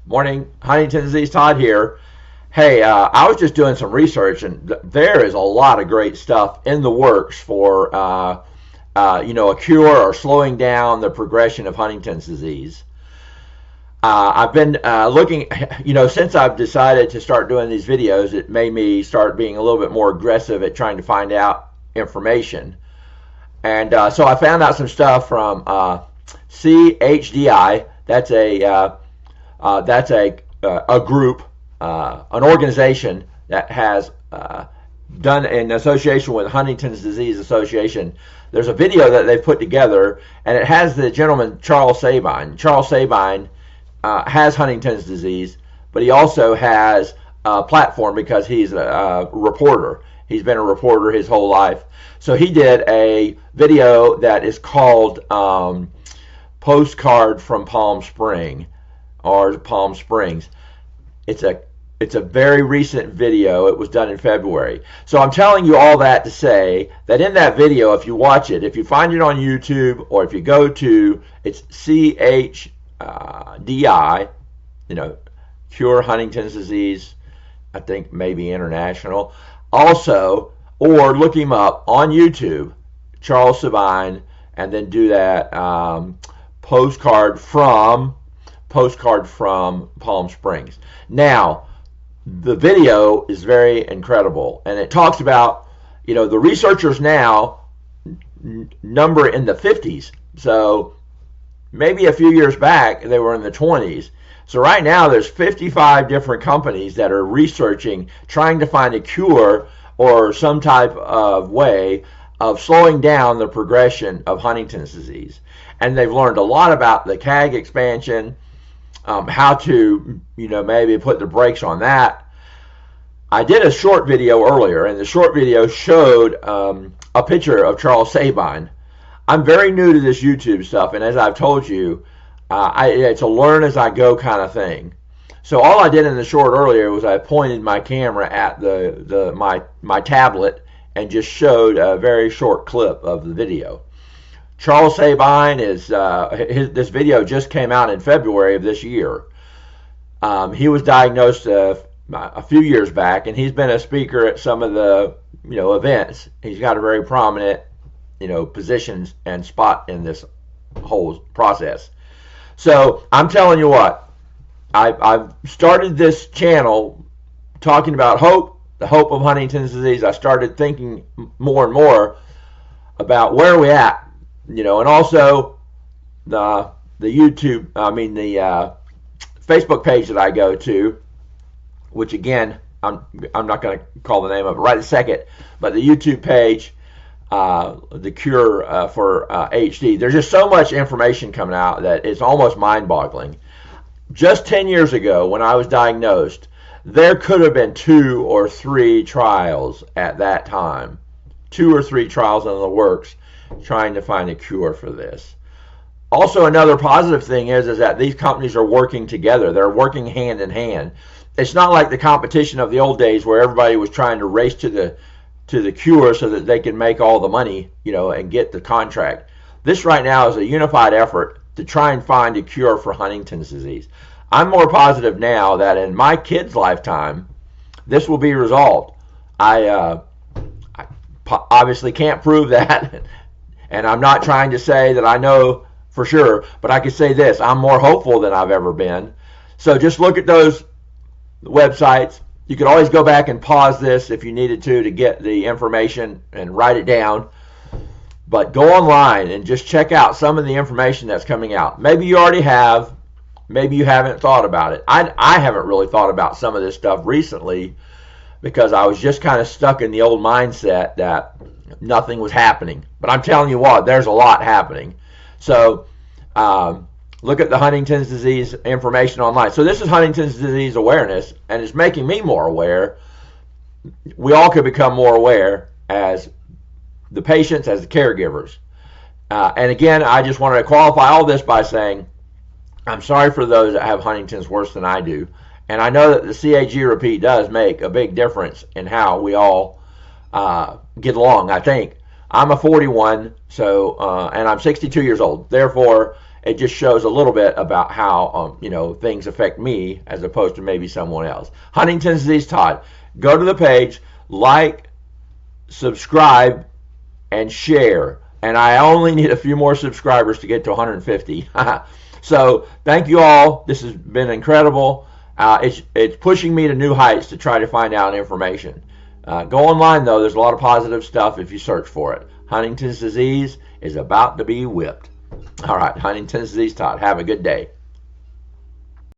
Morning, Huntington's disease. Todd here. Hey, I was just doing some research, and there is a lot of great stuff in the works for a cure or slowing down the progression of Huntington's disease. I've been looking, since I've decided to start doing these videos, it made me start being a little bit more aggressive at trying to find out information. And so I found out some stuff from CHDI. That's a group, an organization that has done in association with Huntington's Disease Association. There's a video that they've put together, and it has the gentleman Charles Sabine. Charles Sabine has Huntington's disease, but he also has a platform because he's a reporter. He's been a reporter his whole life. So he did a video that is called Postcard from Palm Springs. It's a very recent video. It was done in February. So I'm telling you all that to say that in that video, if you watch it, if you find it on YouTube, or if you go to, it's CHDI, Cure Huntington's Disease, I think maybe International. Also, or look him up on YouTube, Charles Sabine, and then do that postcard from Palm Springs. Now, the video is very incredible, and it talks about, the researchers now number in the 50s. So maybe a few years back, they were in the 20s. So right now, there's 55 different companies that are researching, trying to find a cure or some type of way of slowing down the progression of Huntington's disease. And they've learned a lot about the CAG expansion, how to, maybe put the brakes on that. I did a short video earlier, and the short video showed a picture of Charles Sabine. I'm very new to this YouTube stuff, and as I've told you, it's a learn as I go kind of thing. So all I did in the short earlier was I pointed my camera at my tablet and just showed a very short clip of the video. Charles Sabine this video just came out in February of this year. He was diagnosed a few years back, and he's been a speaker at some of the events. He's got a very prominent positions and spot in this whole process. So I'm telling you what, I've started this channel talking about hope, the hope of Huntington's disease. I started thinking more and more about where are we at, and also the Facebook page that I go to, which again, I'm not going to call the name of it right a second, but the YouTube page, the cure for HD. There's just so much information coming out that it's almost mind-boggling. Just 10 years ago, when I was diagnosed, there could have been 2 or 3 trials at that time. 2 or 3 trials in the works trying to find a cure for this. Also, another positive thing is that these companies are working together. They're working hand in hand. It's not like the competition of the old days where everybody was trying to race to the cure so that they can make all the money, and get the contract. This right now is a unified effort to try and find a cure for Huntington's disease. I'm more positive now that in my kid's lifetime, this will be resolved. I obviously can't prove that, and I'm not trying to say that I know for sure, but I can say this: I'm more hopeful than I've ever been. So just look at those websites. You could always go back and pause this if you needed to get the information and write it down. But go online and just check out some of the information that's coming out. Maybe you already have, maybe you haven't thought about it. I haven't really thought about some of this stuff recently because I was just kind of stuck in the old mindset that nothing was happening. But I'm telling you what, there's a lot happening. So look at the Huntington's disease information online. So this is Huntington's disease awareness, and it's making me more aware. We all could become more aware as the patients, as the caregivers. And again, I just wanted to qualify all this by saying I'm sorry for those that have Huntington's worse than I do. And I know that the CAG repeat does make a big difference in how we all get along, I think. I'm a 41, so and I'm 62 years old. Therefore, it just shows a little bit about how things affect me as opposed to maybe someone else. Huntington's disease Todd. Go to the page, like, subscribe, and share. And I only need a few more subscribers to get to 150. So thank you all. This has been incredible. It's pushing me to new heights to try to find out information. Go online, though. There's a lot of positive stuff if you search for it. Huntington's disease is about to be whipped. All right, Huntington's disease Todd. Have a good day.